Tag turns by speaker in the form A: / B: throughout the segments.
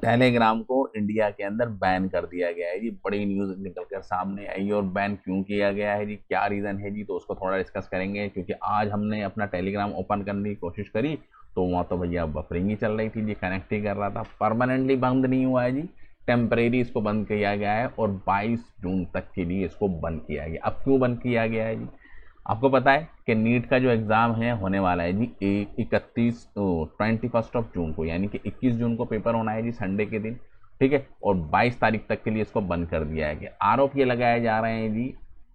A: Telegram को India के अंदर बैन कर दिया गया है जी। बड़ी न्यूज़ निकल कर सामने आई और बैन क्यों किया गया है जी, क्या रीज़न है जी, तो उसको थोड़ा डिस्कस करेंगे। क्योंकि आज हमने अपना टेलीग्राम ओपन करने की कोशिश करी तो वहाँ तो भैया बफरिंग ही चल रही थी जी, कनेक्ट ही कर रहा था। परमानेंटली बंद नहीं हुआ है जी, टेम्परेरी इसको बंद किया गया है और 22 जून तक के लिए इसको बंद किया गया। अब क्यों बंद किया गया है जी, आपको पता है कि नीट का जो एग्ज़ाम है होने वाला है जी 21 जून को, यानी कि 21 जून को पेपर होना है जी, संडे के दिन। ठीक है, और 22 तारीख तक के लिए इसको बंद कर दिया है। कि आरोप ये लगाए जा रहे हैं जी,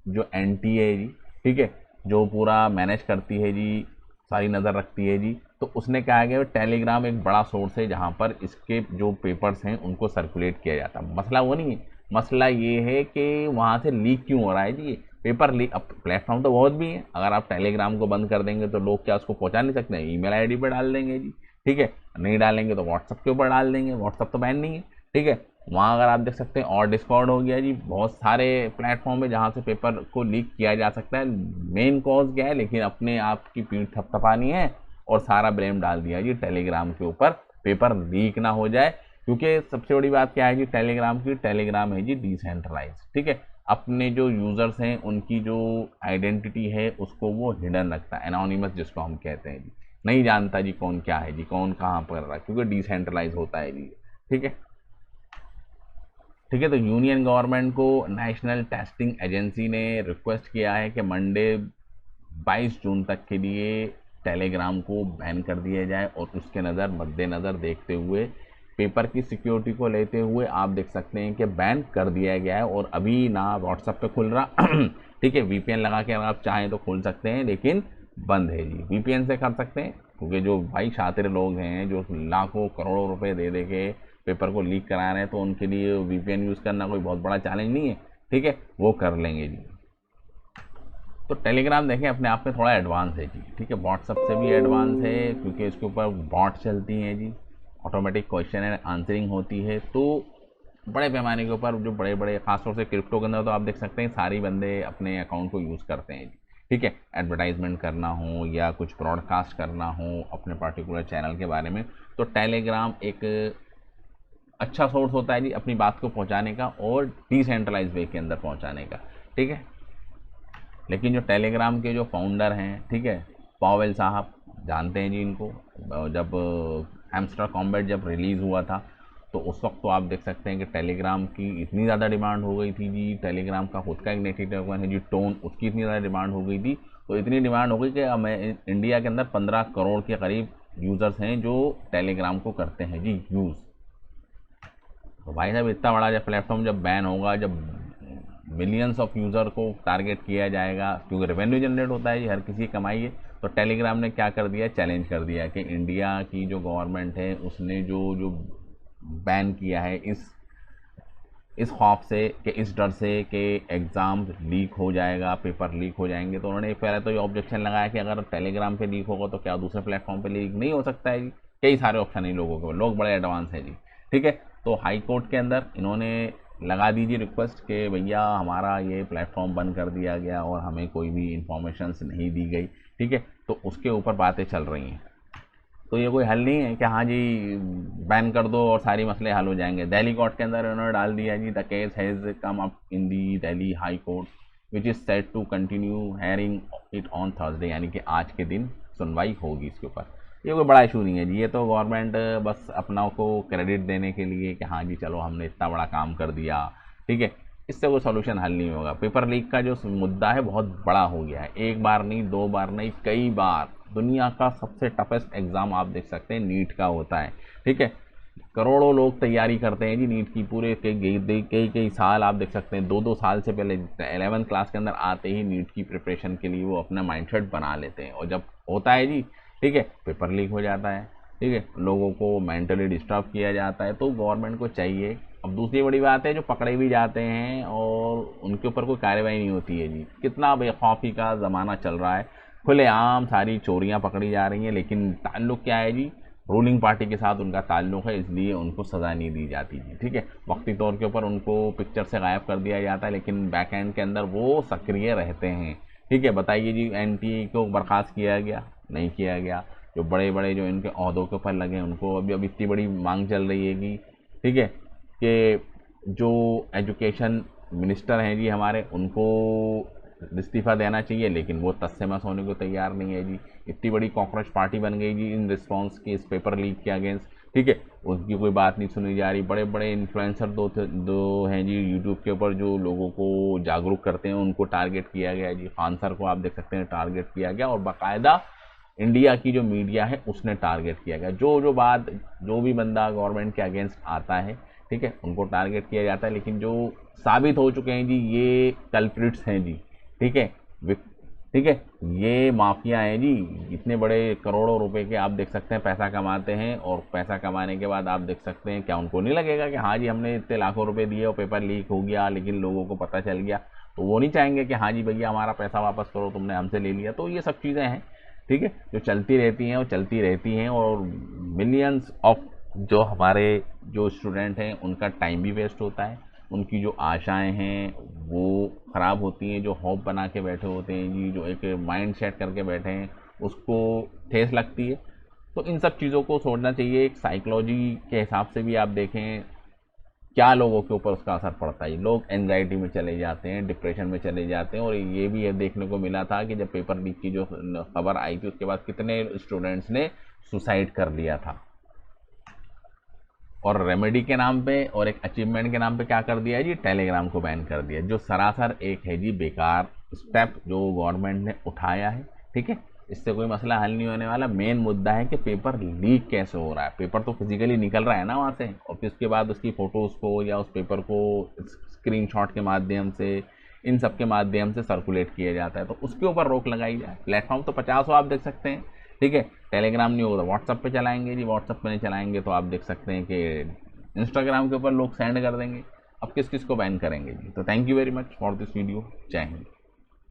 A: जो एनटीए है जी, ठीक है, जो पूरा मैनेज करती है जी, सारी नज़र रखती है जी, तो उसने कहा है कि टेलीग्राम एक बड़ा सोर्स है जहाँ पर इसके जो पेपर्स हैं उनको सर्कुलेट किया जाता है। मसला वो नहीं है, मसला ये है कि वहाँ से लीक क्यों हो रहा है जी, पेपर लीक। अब प्लेटफॉर्म तो बहुत भी है, अगर आप टेलीग्राम को बंद कर देंगे तो लोग क्या उसको पहुंचा नहीं सकते हैं, ईमेल आईडी पर डाल देंगे जी। ठीक है, नहीं डालेंगे तो व्हाट्सअप के ऊपर डाल देंगे, व्हाट्सअप तो बैन नहीं है। ठीक है, वहाँ अगर आप देख सकते हैं, और डिस्कॉर्ड हो गया जी, बहुत सारे प्लेटफॉर्म है जहाँ से पेपर को लीक किया जा सकता है। मेन कॉज क्या है, लेकिन अपने आप की पीठ थपथपानी है और सारा ब्लेम डाल दिया जी टेलीग्राम के ऊपर, पेपर लीक ना हो जाए। क्योंकि सबसे बड़ी बात क्या है जी टेलीग्राम की, टेलीग्राम है जी डिसेंट्रलाइज। ठीक है, अपने जो यूज़र्स हैं उनकी जो आइडेंटिटी है उसको वो हिडन रखता है, एनोनिमस जिसको हम कहते हैं जी, नहीं जानता जी कौन क्या है जी, कौन कहाँ पर रहा है, क्योंकि डिसेंट्रलाइज होता है जी। ठीक है, ठीक है, तो यूनियन गवर्नमेंट को नेशनल टेस्टिंग एजेंसी ने रिक्वेस्ट किया है कि मंडे 22 जून तक के लिए टेलीग्राम को बैन कर दिया जाए, और उसके मद्देनज़र देखते हुए, पेपर की सिक्योरिटी को लेते हुए आप देख सकते हैं कि बैन कर दिया गया है। और अभी ना व्हाट्सएप पे खुल रहा ठीक है, वीपीएन लगा के अगर आप चाहें तो खोल सकते हैं, लेकिन बंद है जी। वीपीएन से कर सकते हैं, क्योंकि जो भाई शातिर लोग हैं जो लाखों करोड़ों रुपए दे दे के पेपर को लीक करा रहे हैं, तो उनके लिए वीपीएन यूज़ करना कोई बहुत बड़ा चैलेंज नहीं है। ठीक है, वो कर लेंगे जी। तो टेलीग्राम देखें अपने आप में थोड़ा एडवांस है जी। ठीक है, व्हाट्सअप से भी एडवांस है, क्योंकि इसके ऊपर बॉट चलती हैं जी, ऑटोमेटिक क्वेश्चन एंड आंसरिंग होती है। तो बड़े पैमाने के ऊपर जो बड़े बड़े खासतौर से क्रिप्टो के अंदर तो आप देख सकते हैं सारी बंदे अपने अकाउंट को यूज़ करते हैं जी। ठीक है, एडवर्टाइजमेंट करना हो या कुछ ब्रॉडकास्ट करना हो अपने पर्टिकुलर चैनल के बारे में, तो टेलीग्राम एक अच्छा सोर्स होता है जी अपनी बात को पहुंचाने का, और डिसेंट्रलाइज वे के अंदर पहुंचाने का। ठीक है, लेकिन जो टेलीग्राम के जो फाउंडर हैं, ठीक है, पावेल साहब, जानते हैं जी इनको। जब हैमस्टर कॉम्बैट जब रिलीज़ हुआ था तो उस वक्त तो आप देख सकते हैं कि टेलीग्राम की इतनी ज़्यादा डिमांड हो गई थी जी, टेलीग्राम का खुद का एक नेटिव है जी टोन, उसकी इतनी ज़्यादा डिमांड हो गई थी, तो इतनी डिमांड हो गई कि हमें इंडिया के अंदर 15 करोड़ के करीब यूज़र्स हैं जो टेलीग्राम को करते हैं जी यूज़। तो भाई साहब इतना बड़ा जब प्लेटफॉर्म जब बैन होगा, जब मिलियंस ऑफ यूज़र को टारगेट किया जाएगा, क्योंकि रेवेन्यू जनरेट होता है जी, हर किसी की कमाई है। तो टेलीग्राम ने क्या कर दिया, चैलेंज कर दिया कि इंडिया की जो गवर्नमेंट है उसने जो जो बैन किया है, इस खौफ से, कि इस डर से कि एग्ज़ाम लीक हो जाएगा, पेपर लीक हो जाएंगे, तो उन्होंने पहले तो ये ऑब्जेक्शन लगाया कि अगर टेलीग्राम पे लीक होगा तो क्या दूसरे प्लेटफॉर्म पे लीक नहीं हो सकता है जी। कई सारे ऑप्शन है लोगों के, लोग बड़े एडवांस हैं जी। ठीक है, तो हाई कोर्ट के अंदर इन्होंने लगा दीजिए रिक्वेस्ट कि भैया हमारा ये प्लेटफॉर्म बंद कर दिया गया और हमें कोई भी इंफॉर्मेशन नहीं दी गई। ठीक है, तो उसके ऊपर बातें चल रही हैं। तो ये कोई हल नहीं है कि हाँ जी बैन कर दो और सारे मसले हल हो जाएंगे। दिल्ली कोर्ट के अंदर उन्होंने डाल दिया जी, the case has come up in the Delhi high court which is set to continue hearing it on Thursday, यानी कि आज के दिन सुनवाई होगी इसके ऊपर। ये कोई बड़ा इशू नहीं है जी, ये तो गवर्नमेंट बस अपना को क्रेडिट देने के लिए कि हाँ जी चलो हमने इतना बड़ा काम कर दिया। ठीक है, इससे कोई सोल्यूशन हल नहीं होगा। पेपर लीक का जो मुद्दा है बहुत बड़ा हो गया है, एक बार नहीं, दो बार नहीं, कई बार। दुनिया का सबसे टफेस्ट एग्ज़ाम आप देख सकते हैं नीट का होता है। ठीक है, करोड़ों लोग तैयारी करते हैं जी नीट की, पूरे कई कई कई साल आप देख सकते हैं, 2-2 साल से पहले 11th क्लास के अंदर आते ही नीट की प्रिपरेशन के लिए वो अपना माइंडसेट बना लेते हैं, और जब होता है जी, ठीक है, पेपर लीक हो जाता है। ठीक है, लोगों को मेंटली डिस्टर्ब किया जाता है। तो गवर्नमेंट को चाहिए। अब दूसरी बड़ी बात है, जो पकड़े भी जाते हैं और उनके ऊपर कोई कार्रवाई नहीं होती है जी। कितना बेखौफी का ज़माना चल रहा है, खुलेआम सारी चोरियां पकड़ी जा रही हैं, लेकिन ताल्लुक क्या है जी, रूलिंग पार्टी के साथ उनका ताल्लुक है, इसलिए उनको सज़ा नहीं दी जाती जी। ठीक है, वक्ती तौर के ऊपर उनको पिक्चर से गायब कर दिया जाता है, लेकिन बैक एंड के अंदर वो सक्रिय रहते हैं। ठीक है, बताइए जी, एनटीए को बर्खास्त किया गया, नहीं किया गया। जो बड़े बड़े जो इनके ओहदों के ऊपर लगे उनको अभी अब इतनी बड़ी मांग चल रही है कि ठीक है, कि जो एजुकेशन मिनिस्टर हैं जी हमारे, उनको इस्तीफ़ा देना चाहिए, लेकिन वो तस्से होने को तैयार नहीं है जी। इतनी बड़ी कॉकरोच पार्टी बन गई जी इन रिस्पॉन्स के इस पेपर लीक के अगेंस्ट, ठीक है, उनकी कोई बात नहीं सुनी जा रही। बड़े बड़े इन्फ्लुएंसर दो हैं जी यूट्यूब के ऊपर जो लोगों को जागरूक करते हैं, उनको टारगेट किया गया जी। खान सर को आप देख सकते हैं टारगेट किया गया, और बाकायदा इंडिया की जो मीडिया है उसने टारगेट किया गया। जो भी बंदा गवर्नमेंट के अगेंस्ट आता है, ठीक है, उनको टारगेट किया जाता है। लेकिन जो साबित हो चुके हैं जी ये कल्प्रिट्स हैं जी, ठीक है, ठीक है, ये माफिया हैं जी। इतने बड़े करोड़ों रुपए के आप देख सकते हैं पैसा कमाते हैं, और पैसा कमाने के बाद आप देख सकते हैं, क्या उनको नहीं लगेगा कि हाँ जी हमने इतने लाखों रुपए दिए और पेपर लीक हो गया लेकिन लोगों को पता चल गया, तो वो नहीं चाहेंगे कि हाँ जी भैया हमारा पैसा वापस करो, तुमने हमसे ले लिया। तो ये सब चीज़ें हैं, ठीक है, जो चलती रहती हैं और चलती रहती हैं, और मिलियंस ऑफ जो हमारे जो स्टूडेंट हैं उनका टाइम भी वेस्ट होता है, उनकी जो आशाएं हैं वो ख़राब होती हैं, जो होप बना के बैठे होते हैं जी, जो एक माइंड सेट करके बैठे हैं, उसको ठेस लगती है। तो इन सब चीज़ों को सोचना चाहिए। एक साइकोलॉजी के हिसाब से भी आप देखें क्या लोगों के ऊपर उसका असर पड़ता है। लोग एंजाइटी में चले जाते हैं, डिप्रेशन में चले जाते हैं, और ये भी देखने को मिला था कि जब पेपर लीक की जो खबर आई थी उसके बाद कितने स्टूडेंट्स ने सुसाइड कर लिया था। और रेमेडी के नाम पे और एक अचीवमेंट के नाम पे क्या कर दिया है जी, टेलीग्राम को बैन कर दिया, जो सरासर एक है जी बेकार स्टेप जो गवर्नमेंट ने उठाया है, ठीक है। इससे कोई मसला हल नहीं होने वाला। मेन मुद्दा है कि पेपर लीक कैसे हो रहा है। पेपर तो फिजिकली निकल रहा है ना वहाँ से, और फिर उसके बाद उसकी फ़ोटोज़ को या उस पेपर को स्क्रीनशॉट के माध्यम से, इन सब के माध्यम से सर्कुलेट किया जाता है, तो उसके ऊपर रोक लगाई जाए। प्लेटफॉर्म तो 50 आप देख सकते हैं, ठीक है। टेलीग्राम नहीं होगा तो व्हाट्सअप पे चलाएंगे जी, व्हाट्सअप पे नहीं चलाएंगे तो आप देख सकते हैं कि इंस्टाग्राम के ऊपर लोग सेंड कर देंगे। अब किस किस को बैन करेंगे जी। तो thank you very much for this video. जय हिंद।